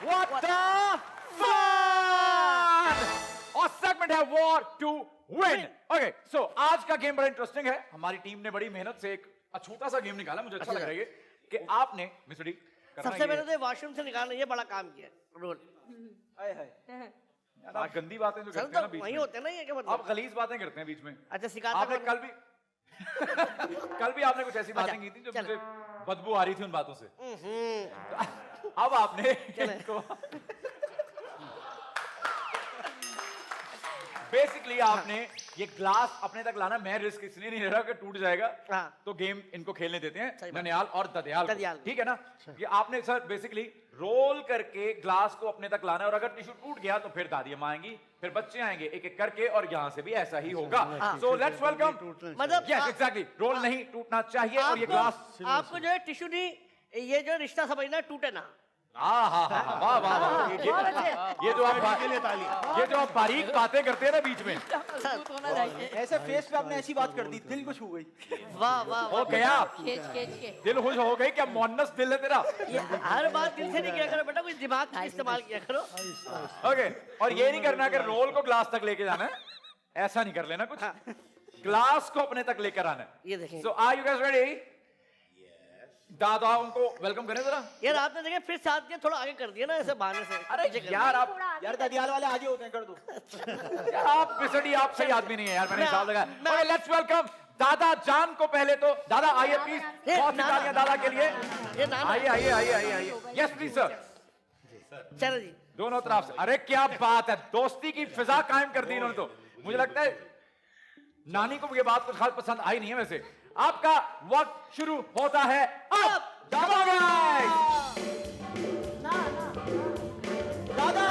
What the fun! और segment है war to win. Okay, सो आज का गेम बड़ा इंटरेस्टिंग है। हमारी टीम ने बड़ी मेहनत से एक छोटा सा गेम निकाला, मुझे अच्छा लग रहा है ये कि आपने मिस्टर डी सबसे पहले तो वॉशरूम से निकालना ये बड़ा काम किया रोल। हाय हाय यार, आप गंदी बातें जो सर करते हैं ना तो बीच वही में, होते हैं ना, ये क्या मतलब? आप गलीज बातें करते हैं बीच में। अच्छा सिखाता आपने कौन? कल भी कल भी आपने कुछ ऐसी बातें की थी जो चलो। मुझे बदबू आ रही थी उन बातों से। अब आपने इनको बेसिकली आपने ये ग्लास अपने तक लाना, मैं रिस्क इसलिए नहीं ले रहा कि टूट जाएगा। हाँ। तो गेम इनको खेलने देते हैं सही बात। ननियाल और ददयाल ददयाल को, को। ठीक है ना? ये आपने सर बेसिकली रोल करके ग्लास को अपने तक लाना है, और अगर टिश्यू टूट गया तो फिर दादी अम्मा आएंगी, फिर बच्चे आएंगे एक एक करके, और यहाँ से भी ऐसा ही होगा। So let's welcome. मतलब यस एग्जैक्टली, रोल नहीं टूटना चाहिए और ये ग्लास आपको जो है टिश्यू नहीं, ये जो रिश्ता समझना टूटे ना। वाह वाह वाह, ये जो आप बारीक बातें करते हैं ना बीच में, ऐसे फेस पे आपने ऐसी बात कर दी, दिल को छू गई। वाह वाह हो गया खींच खींच के दिल खुश हो गई। क्या मोहनस दिल है तेरा? ये हर बात दिल से नहीं किया करो बेटा, कुछ दिमाग का इस्तेमाल किया करो। ओके, और ये नहीं करना कि रोल को ग्लास तक लेके जाना है, ऐसा नहीं कर लेना कुछ, ग्लास को अपने तक लेकर आना है। ये देखें सो आर यू गाइस रेडी? दादा उनको वेलकम करें जरा। यार आपने देखे फिर साथ दिया, थोड़ा आगे कर दिया ना ऐसे बहाने से। अरे यार आप यार ददियाल वाले आगे होते हैं, कर दो। यार आप पिसड़ी, आप सही आदमी नहीं है यार, मैंने हिसाब लगाया। ओके लेट्स वेलकम दादा जान को पहले तो। दादा आइए प्लीज, बहुत सी तालियां दादा के लिए। ये नाना आइए आइए आइए आइए आइए, यस प्लीज सर, चलो जी। दोनों तरफ से। अरे क्या बात है, दोस्ती की फिजा कायम कर दी इन्होंने तो। मुझे लगता है नानी को ये बात कुछ खास पसंद आई नहीं है। वैसे आपका वक्त शुरू होता है अब। Come on, guys! दादा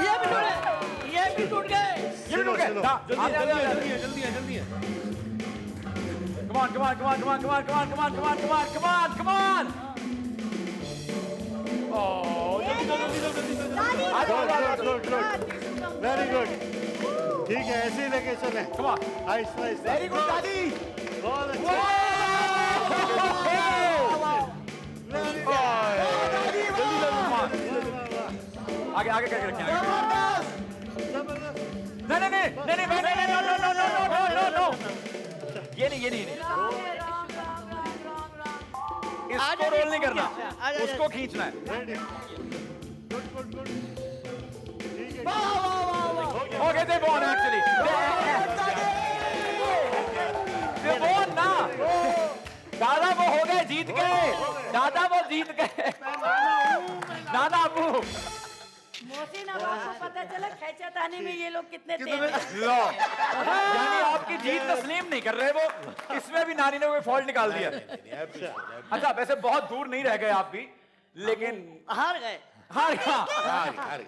ये भी टूट गए। ये भी टूट गए। जल्दी है Come on, come on, come on, come on, come on, come on, come on, come on, come on, come on, come on! Oh, very good, ठीक है, ऐसे ही लेके चले। come on! Aahista Aahista. Very good दादी। बहुत अच्छा। आगे आगे करके रखें। जबरदस्त। नहीं नहीं नहीं नहीं नहीं नहीं नहीं, no no no no no no no, ये नहीं इसको रोल नहीं करना, उसको खींचना है। रेडी, गुड गुड गुड, ठीक है। Okay they bone actually they bone ना, दादा वो हो गए, जीत गए दादा, वो जीत गए। दादा अबू मोहसिन अब आपको पता चला खेचातानी में ये लोग कितने तेज हैं। लो, यानी आपकी जीत तस्लीम नहीं कर रहे वो, इसमें भी नानी ने कोई फॉल्ट निकाल दिया। अच्छा वैसे बहुत दूर नहीं रह गए आप भी, लेकिन हार गए। हार गया।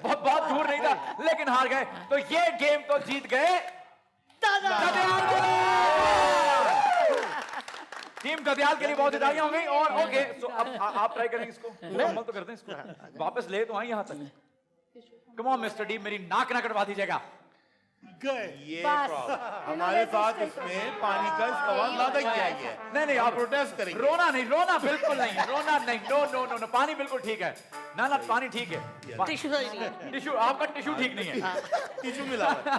बहुत बहुत दूर नहीं था लेकिन हार गए, तो ये गेम तो जीत गए ददयाल। टीम ददयाल के लिए बहुत तालियां हो गई। और ओके, सो अब आप ट्राई करेंगे इसको, मुकम्मल तो करते हैं इसको, वापस ले तो आए यहाँ तक। कम ऑन मिस्टर डी, मेरी नाक ना कटवा दीजिएगा। गए। ये हमारे साथ इसमें पानी का इस्तेमाल ज्यादा किया गया है। नहीं नहीं आप प्रोटेस्ट करेंगे। रोना नहीं, रोना बिल्कुल नहीं, रोना नहीं, नो नो नो नो, पानी बिल्कुल ठीक है। ना ना पानी ठीक है, टिश्यू सही नहीं है। टिश्यू आपका टिश्यू ठीक नहीं है। टिश्यू मिला हुआ है।